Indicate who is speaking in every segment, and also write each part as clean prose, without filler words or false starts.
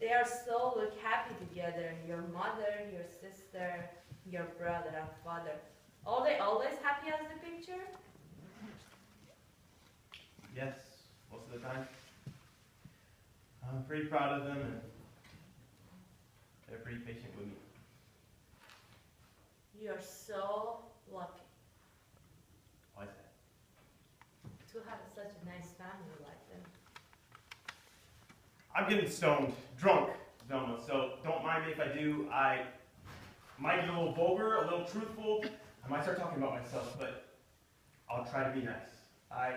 Speaker 1: They are so look happy together. Your mother, your sister, your brother and father. Are they always happy as the picture?
Speaker 2: Yes, most of the time. I'm pretty proud of them, and they're pretty patient with me.
Speaker 1: You're so lucky
Speaker 2: Why is that?
Speaker 1: to have such a nice family like them.
Speaker 2: I'm getting stoned, drunk, Velma, so don't mind me if I do. I might get a little vulgar, a little truthful. I might start talking about myself, but I'll try to be nice. I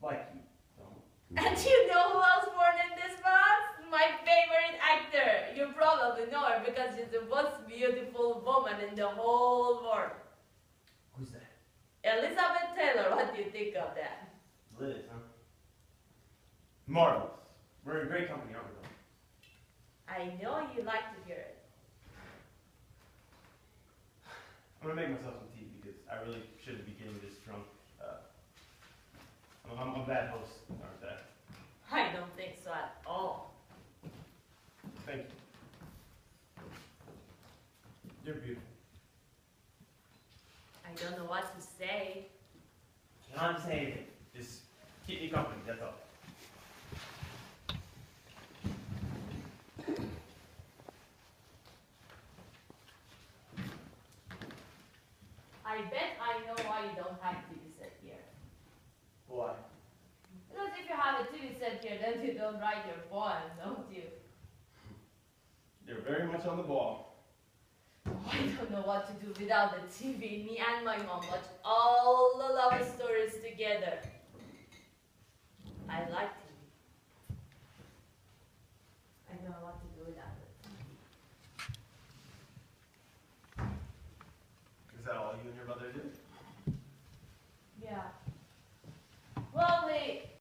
Speaker 2: like you, Velma.
Speaker 1: And you know who else born in this month? My favorite actor. You probably know her because she's the most beautiful woman in the whole world.
Speaker 2: Who's that?
Speaker 1: Elizabeth Taylor, what do you think of that?
Speaker 2: Liz, huh? Marvelous. We're in great company, aren't we, Velma?
Speaker 1: I know you like to hear it.
Speaker 2: I'm gonna make myself some tea because I really shouldn't be getting this drunk. I'm a bad host, aren't I?
Speaker 1: I don't think so at all.
Speaker 2: Thank you. You're beautiful.
Speaker 1: I don't know what to say.
Speaker 2: Can't say anything. Just keep me company, that's all.
Speaker 1: I bet I know why you don't have TV set here.
Speaker 2: Why?
Speaker 1: Because if you have a TV set here, then you don't write your poem, don't you?
Speaker 2: You're very much on the ball.
Speaker 1: I don't know what to do without the TV. Me and my mom watch all the love stories together.